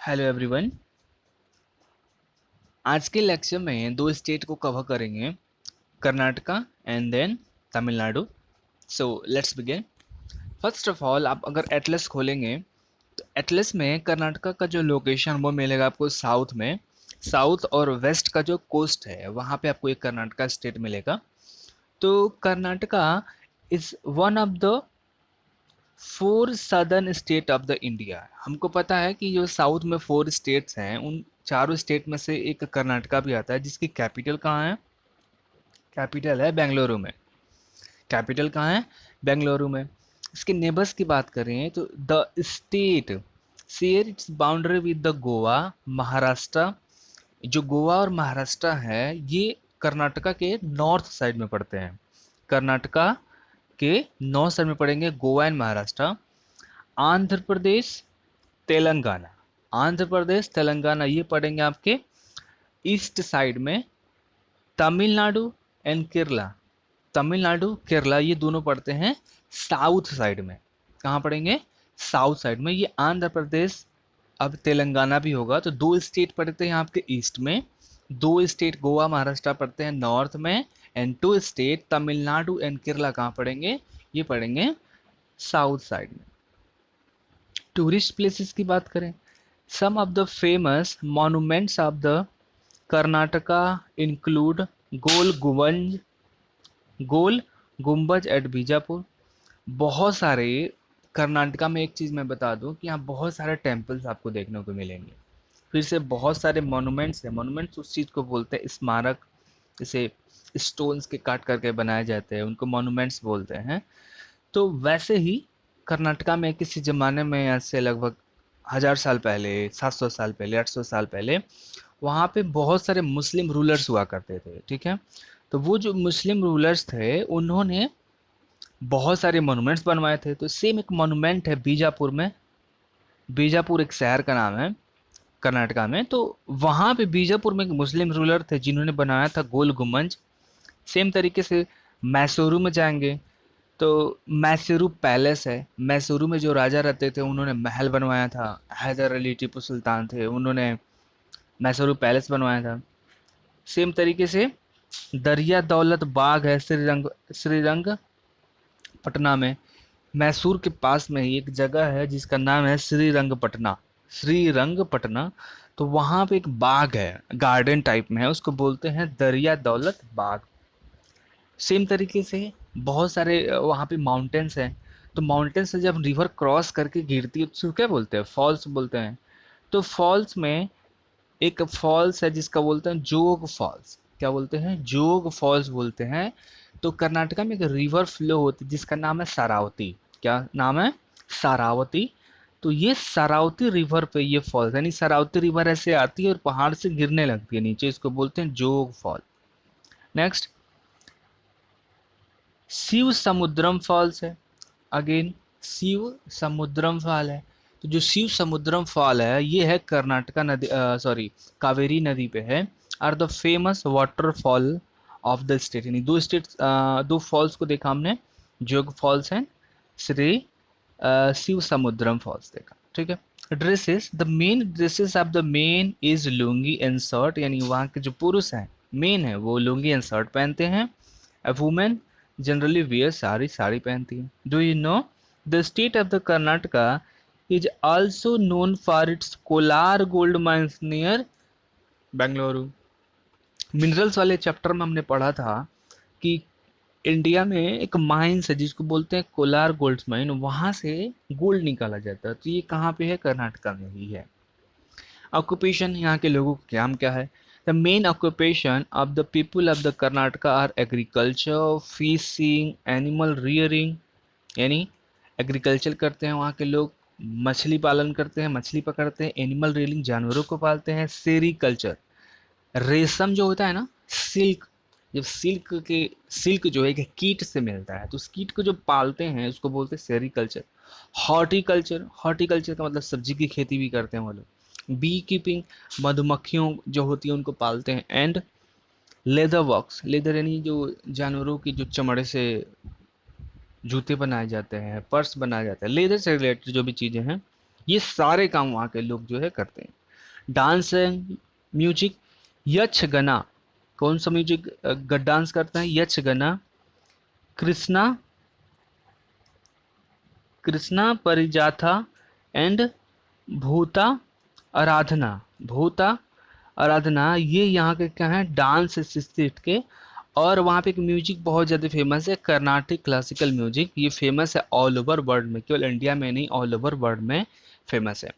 Hello everyone. आज के lecture में दो स्टेट को कवर करेंगे, Karnataka and then Tamil Nadu. So let's begin. First of all, आप अगर एटलस खोलेंगे तो एटलस में कर्नाटका का जो लोकेशन वो मिलेगा आपको साउथ में। साउथ और वेस्ट का जो कोस्ट है वहाँ पे आपको एक कर्नाटका स्टेट मिलेगा। तो Karnataka is one of the four southern state of the India. हमको पता है कि जो साउथ में फोर स्टेट्स हैं उन चारों स्टेट में से एक कर्नाटका भी आता है, जिसकी कैपिटल कहाँ है? कैपिटल है बेंगलुरु में। कैपिटल कहाँ है? बेंगलुरु में। इसके नेबर्स की बात करें तो the state share its boundary with the Goa, Maharashtra. जो गोवा और महाराष्ट्र है ये कर्नाटका के नॉर्थ साइड में पड़ते हैं। कर्नाटका के नॉर्थ साइड में पड़ेंगे गोवा एंड महाराष्ट्र। आंध्र प्रदेश, तेलंगाना। आंध्र प्रदेश तेलंगाना ये पड़ेंगे आपके ईस्ट साइड में। तमिलनाडु एंड केरला, तमिलनाडु केरला ये दोनों पड़ते हैं साउथ साइड में। कहाँ पड़ेंगे? साउथ साइड में। ये आंध्र प्रदेश, अब तेलंगाना भी होगा, तो दो स्टेट पड़ते हैं आपके ईस्ट में। दो स्टेट गोवा महाराष्ट्र पड़ते हैं नॉर्थ में। And two state Tamil Nadu and Kerala कहाँ पड़ेंगे? ये पड़ेंगे साउथ साइड में। टूरिस्ट प्लेसेस की बात करें, some of the famous monuments of the Karnataka include Gol Gumbaz, Gol गुंबज एट बीजापुर। बहुत सारे कर्नाटका में, एक चीज़ मैं बता दूं कि यहाँ बहुत सारे टेम्पल्स आपको देखने को मिलेंगे। फिर से बहुत सारे मॉन्यूमेंट्स हैं। मॉन्यूमेंट्स उस चीज़ को बोलते हैं, स्मारक, जैसे स्टोन्स के काट करके बनाए जाते हैं उनको मॉन्यूमेंट्स बोलते हैं। तो वैसे ही कर्नाटका में किसी ज़माने में, आज से लगभग 1000 साल पहले, 700 साल पहले, 800 साल पहले, वहाँ पे बहुत सारे मुस्लिम रूलर्स हुआ करते थे। ठीक है, तो वो जो मुस्लिम रूलर्स थे उन्होंने बहुत सारे मोनूमेंट्स बनवाए थे। तो सेम एक मोनूमेंट है बीजापुर में। बीजापुर एक शहर का नाम है कर्नाटका में। तो वहाँ पे बीजापुर में एक मुस्लिम रूलर थे जिन्होंने बनाया था गोल गुम्बज। सेम तरीके से मैसूरू में जाएंगे तो मैसूरू पैलेस है। मैसूरू में जो राजा रहते थे उन्होंने महल बनवाया था। हैदर अली टीपू सुल्तान थे, उन्होंने मैसूरू पैलेस बनवाया था। सेम तरीके से दरिया दौलत बाग है श्रीरंग पटना में। मैसूर के पास में ही एक जगह है जिसका नाम है श्रीरंगपटना। श्रीरंगपटना, तो वहाँ पे एक बाग है, गार्डन टाइप में है, उसको बोलते हैं दरिया दौलत बाग। सेम तरीके से बहुत सारे वहाँ पे माउंटेन्स हैं। तो माउंटेन से जब रिवर क्रॉस करके गिरती है तो उसको क्या बोलते हैं? फॉल्स बोलते हैं। तो फॉल्स में एक फॉल्स है जिसका बोलते हैं जोग फॉल्स। क्या बोलते हैं? जोग फॉल्स बोलते हैं। तो कर्नाटका में एक रिवर फ्लो होती है जिसका नाम है सारावती। क्या नाम है? सारावती। तो ये सारावती रिवर पे ये फॉल्स, यानी सारावती रिवर ऐसे आती है और पहाड़ से गिरने लगती है नीचे, इसको बोलते हैं जोग फॉल। नेक्स्ट, शिव समुद्रम फॉल्स है। अगेन शिव समुद्रम फॉल है। तो जो शिव समुद्रम फॉल है ये है कर्नाटका नदी, सॉरी, कावेरी नदी पे है। Are the famous waterfall of the state. यानी दो स्टेट, दो फॉल्स को देखा हमने, जोग फॉल्स हैं, श्री शिव समुद्रम फॉल्स देखा। ठीक है। Dresses, the main dresses of the main is lungi and shirt. यानी वहाँ के जो पुरुष हैं मेन है वो लुंगी एंड शर्ट पहनते हैं। A women generally wear sari, sari पहनती है। Do you know the state of the Karnataka is also known for its Kolar gold mines near Bengaluru. Minerals वाले चैप्टर में हमने पढ़ा था कि इंडिया में एक माइंस है जिसको बोलते हैं कोलार गोल्ड माइन, वहां से गोल्ड निकाला जाता है। तो ये कहाँ पे है? कर्नाटका में ही है। ऑक्यूपेशन, यहाँ के लोगों का काम क्या है? The main occupation of the people of the Karnataka are agriculture, fishing, animal rearing. यानी एग्रीकल्चर करते हैं वहाँ के लोग, मछली पालन करते हैं, मछली पकड़ते हैं, एनिमल रियरिंग जानवरों को पालते हैं, सेरीकल्चर, रेशम जो होता है ना, सिल्क, जब सिल्क जो है एक कीट से मिलता है तो उस कीट को जो पालते हैं उसको बोलते हैं सेरीकल्चर। हॉर्टिकल्चर, हॉर्टिकल्चर का मतलब सब्जी की खेती भी करते हैं वो लोग। बी कीपिंग, मधुमक्खियों जो होती हैं उनको पालते हैं। एंड लेदर वर्क्स, लेदर यानी जो जानवरों की जो चमड़े से जूते बनाए जाते हैं, पर्स बनाया जाता है, लेदर से रिलेटेड जो भी चीज़ें हैं ये सारे काम वहाँ के लोग जो है करते हैं। डांस है, म्यूजिक, यक्षगना, कौन सा म्यूजिक डांस करता है? यक्षगना, कृष्णा, कृष्णा परिजाथा एंड भूता आराधना, भूता आराधना, ये यहाँ के क्या है? डांस स्टेट के। और वहाँ पे एक म्यूजिक बहुत ज़्यादा फेमस है, कर्नाटिक क्लासिकल म्यूजिक। ये फेमस है ऑल ओवर वर्ल्ड में, केवल इंडिया में नहीं, ऑल ओवर वर्ल्ड में फेमस है।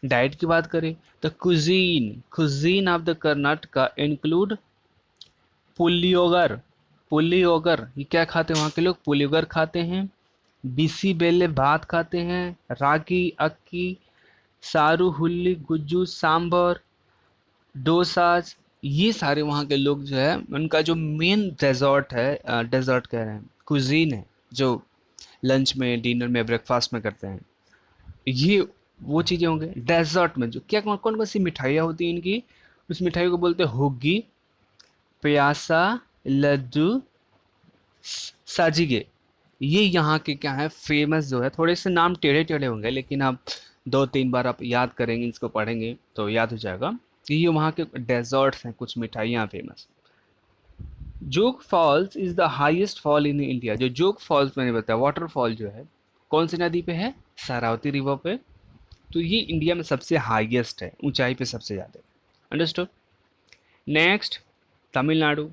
डाइट की बात करें तो cuisine, cuisine of the Karnataka include puliyogare, puliyogare, ये क्या खाते हैं वहाँ के लोग? पुलियोगर खाते हैं। बिसी बेले भात खाते हैं। रागी, अक्की, सारू, हुल्ली, गुज्जू, सांबर, डोसाज, ये सारे वहाँ के लोग जो है, उनका जो मेन डेजर्ट है, डेजर्ट कह रहे हैं, कुजीन है, जो लंच में, डिनर में, ब्रेकफास्ट में करते हैं, ये वो चीज़ें होंगे। डेजर्ट में जो क्या कौन कौन सी मिठाइयाँ होती हैं इनकी, उस मिठाई को बोलते हैं हुग्गी, प्यासा, लड्डू, साजिगे। ये यहाँ के क्या है? फेमस जो है, थोड़े से नाम टेढ़े टेढ़े होंगे, लेकिन आप 2-3 बार आप याद करेंगे, इसको पढ़ेंगे तो याद हो जाएगा कि ये वहाँ के डेजर्ट्स हैं, कुछ मिठाइयाँ famous. Jog falls is the highest fall in India. जो जोग फॉल्स मैंने बताया, वाटरफॉल जो है, कौन सी नदी पे है? शरावती रिवर पे। तो ये इंडिया में सबसे हाईएस्ट है, ऊंचाई पे सबसे ज़्यादा। Understood. Next, Tamil Nadu.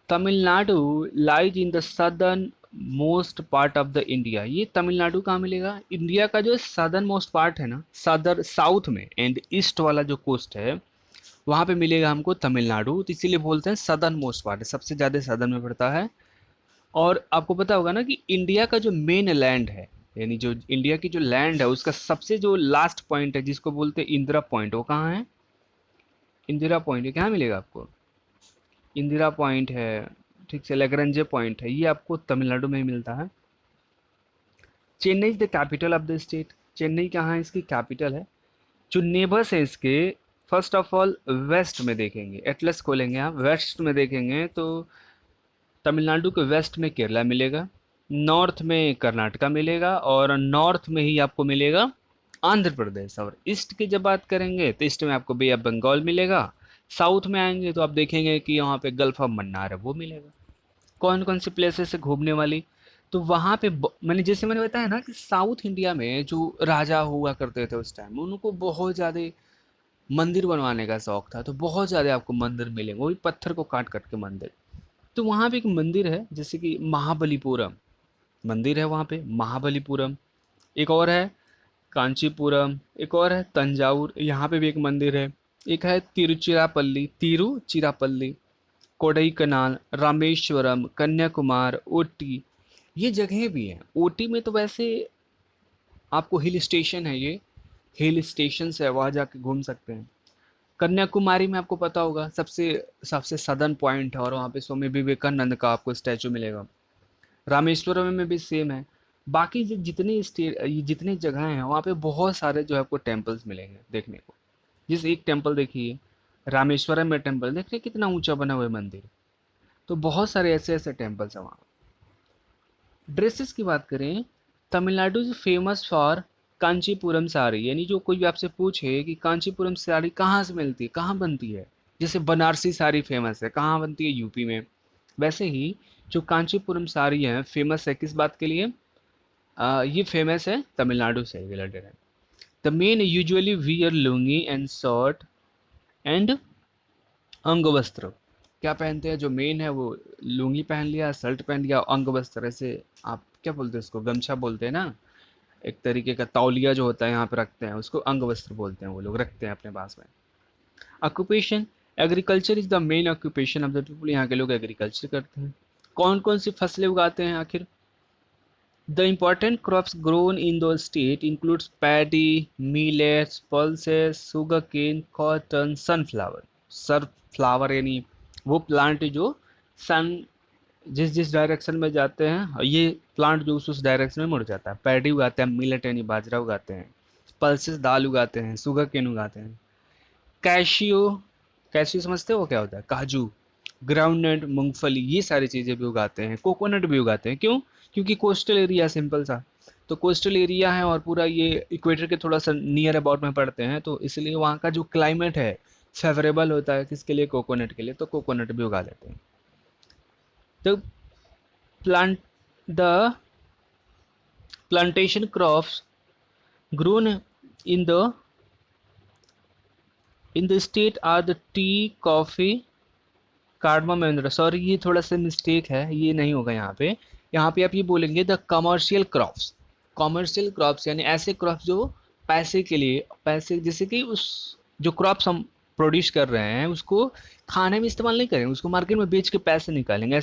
Tamil Nadu lies in the southern most part of the India. ये तमिलनाडु कहाँ मिलेगा? इंडिया का जो सदर्न मोस्ट पार्ट है ना, सदर साउथ में एंड ईस्ट वाला जो कोस्ट है, वहाँ पे मिलेगा हमको तमिलनाडु। तो इसीलिए बोलते हैं सदर्न मोस्ट पार्ट है, सबसे ज़्यादा सदर्न में पड़ता है। और आपको पता होगा ना कि इंडिया का जो मेन लैंड है, यानी जो इंडिया की जो लैंड है, उसका सबसे जो लास्ट पॉइंट है, जिसको बोलते हैं इंदिरा पॉइंट, वो कहाँ है? इंदिरा पॉइंट, ये कहाँ मिलेगा आपको? इंदिरा पॉइंट है, ठीक से, लेग्रेंजे पॉइंट है, ये आपको तमिलनाडु में ही मिलता है। Chennai is the capital of the state. Chennai कहाँ है? इसकी कैपिटल है। जो नेबर्स है इसके, फर्स्ट ऑफ ऑल वेस्ट में देखेंगे, एटलस खोलेंगे आप, वेस्ट में देखेंगे तो तमिलनाडु के वेस्ट में केरला मिलेगा, नॉर्थ में कर्नाटका मिलेगा, और नॉर्थ में ही आपको मिलेगा आंध्र प्रदेश। और ईस्ट की जब बात करेंगे तो ईस्ट में आपको बे ऑफ बंगाल मिलेगा। साउथ में आएंगे तो आप देखेंगे कि यहाँ पे गल्फ ऑफ मन्नार है, वो मिलेगा। कौन कौन सी प्लेसेस है घूमने वाली? तो वहाँ पे मैंने बताया ना कि साउथ इंडिया में जो राजा हुआ करते थे उस टाइम, उनको बहुत ज़्यादा मंदिर बनवाने का शौक था, तो बहुत ज़्यादा आपको मंदिर मिलेंगे, वो भी पत्थर को काट काट के मंदिर। तो वहाँ पे एक मंदिर है, जैसे कि महाबलीपुरम मंदिर है वहाँ पे, महाबलीपुरम। एक और है कांचीपुरम, एक और है तंजावुर, यहाँ पे भी एक मंदिर है। एक है तिरुचिरापल्ली, तिरुचिरापल्ली, कोडई कनाल, रामेश्वरम, कन्याकुमार, ओटी, ये जगहें भी हैं। ओटी में तो वैसे आपको हिल स्टेशन है, ये हिल स्टेशन है, वहाँ जाके घूम सकते हैं। कन्याकुमारी में आपको पता होगा सबसे सबसे सदर्न पॉइंट है, और वहाँ पे स्वामी विवेकानंद का आपको स्टैचू मिलेगा। रामेश्वरम में भी सेम है। बाकी जितनी स्टेट, ये जितनी जगह हैं, वहाँ पे बहुत सारे जो है आपको टेम्पल्स मिलेंगे देखने को। जिस एक टेम्पल देखिए, रामेश्वरम में टेम्पल देखिए कितना ऊंचा बना हुआ है मंदिर। तो बहुत सारे ऐसे ऐसे टेम्पल्स हैं वहाँ। ड्रेसेस की बात करें, Tamil Nadu is famous for Kanchipuram sari. यानी जो कोई भी आपसे पूछे कि कांचीपुरम साड़ी कहाँ से मिलती है, कहाँ बनती है, जैसे बनारसी साड़ी फेमस है, कहाँ बनती है? यूपी में। वैसे ही जो कांचीपुरम साड़ी है, फेमस है किस बात के लिए? ये फेमस है तमिलनाडु से रिलेटेड है। The main usually wear lungi and shirt and अंग वस्त्र। क्या पहनते हैं? जो मेन है वो लुंगी पहन लिया, शर्ट पहन लिया, अंग वस्त्र, ऐसे आप क्या बोलते हैं उसको? गमछा बोलते हैं ना, एक तरीके का तौलिया जो होता है यहाँ पे रखते हैं, उसको अंग वस्त्र बोलते हैं, वो लोग रखते हैं अपने पास में। Occupation, agriculture is the main occupation of the people. यहाँ के लोग एग्रीकल्चर करते हैं। कौन कौन सी फसलें उगाते हैं आखिर? The important crops grown in the state includes paddy, millets, pulses, sugarcane, cotton, sunflower. sunflower यानी वो प्लांट जो सन जिस जिस डायरेक्शन में जाते हैं, और ये प्लांट जो उस डायरेक्शन में मुड़ जाता है। पैडी उगाते हैं, मिलेट यानी बाजरा उगाते हैं, पल्सेस दाल उगाते हैं, सुगर केन उगाते हैं। कैशियो, कैशियो समझते हो वो क्या होता है? काजू, ग्राउंडनट, मूंगफली, ये सारी चीज़ें भी उगाते हैं। कोकोनट भी उगाते हैं। क्यों? क्योंकि कोस्टल एरिया, सिंपल सा। तो कोस्टल एरिया है और पूरा ये इक्वेटर के थोड़ा सा नियर अबाउट में पड़ते हैं, तो इसलिए वहाँ का जो क्लाइमेट है फेवरेबल होता है किसके लिए, कोकोनट के लिए, तो कोकोनट भी उगा लेते हैं। तो plant the plantation crops grown in the state are the tea, coffee, cardamom and, sorry ये थोड़ा सा मिस्टेक है, ये नहीं होगा यहाँ पे। यहाँ पे आप ये बोलेंगे the commercial crops. Commercial crops यानी ऐसे क्रॉप्स जो पैसे के लिए, पैसे जैसे कि उस जो क्रॉप्स हम प्रोड्यूस कर रहे हैं उसको खाने में इस्तेमाल नहीं करेंगे, उसको मार्केट में बेच के पैसे निकालेंगे,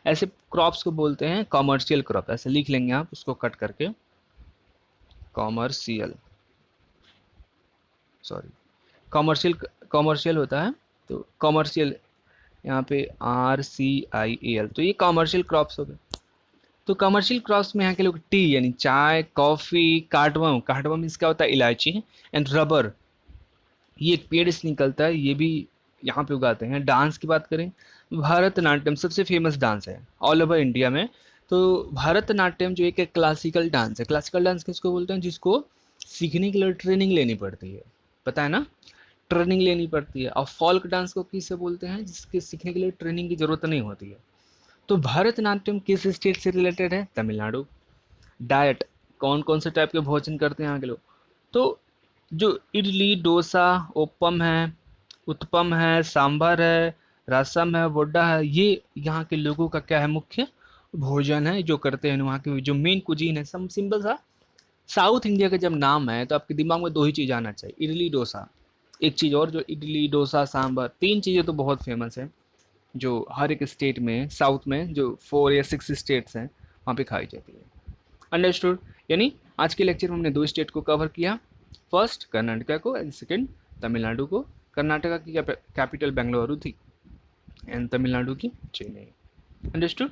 ऐसे क्रॉप्स को बोलते हैं कमर्शियल क्रॉप। ऐसे लिख लेंगे आप उसको कट करके, कॉमर्शियल, सॉरी कॉमर्शियल, कॉमर्शियल होता है तो कॉमर्शियल यहाँ पे RCIAL, तो ये कॉमर्शियल क्रॉप्स हो गए। तो कमर्शियल क्रॉप्स में यहाँ के लोग टी यानी चाय, कॉफ़ी, कार्डमम, कार्डमम इसका होता है इलायची, एंड रबर, ये एक पेड़ से निकलता है, ये भी यहाँ पे उगाते हैं। डांस की बात करें, भरतनाट्यम सबसे फेमस डांस है ऑल ओवर इंडिया में। तो भरतनाट्यम जो एक क्लासिकल डांस है, क्लासिकल डांस किसको बोलते हैं, जिसको सीखने के लिए ट्रेनिंग लेनी पड़ती है, पता है ना, ट्रेनिंग लेनी पड़ती है। और फोल्क डांस को किससे बोलते हैं, जिसके सीखने के लिए ट्रेनिंग की जरूरत नहीं होती है। तो भरतनाट्यम किस स्टेट से रिलेटेड है, तमिलनाडु। डाइट, कौन कौन से टाइप के भोजन करते हैं यहाँ के लोग, तो जो इडली, डोसा, ओपम है, उत्पम है, सांभर है, रसम है, वोडा है, ये यहाँ के लोगों का क्या है, मुख्य भोजन है जो करते हैं। वहाँ की जो मेन कुजीन है, सम सिंपल सा, साउथ इंडिया का जब नाम है तो आपके दिमाग में दो ही चीज़ आना चाहिए, इडली डोसा, एक चीज़ और, जो इडली डोसा सांभर, तीन चीज़ें तो बहुत फेमस है जो हर एक स्टेट में, साउथ में जो 4 या 6 स्टेट्स हैं वहाँ पे खाई जाती है। अंडरस्टूड। यानी आज के लेक्चर में हमने 2 स्टेट को कवर किया, फर्स्ट कर्नाटका को एंड सेकेंड तमिलनाडु को। कर्नाटका की कैपिटल बेंगलुरु थी एंड तमिलनाडु की चेन्नई। अंडरस्टूड।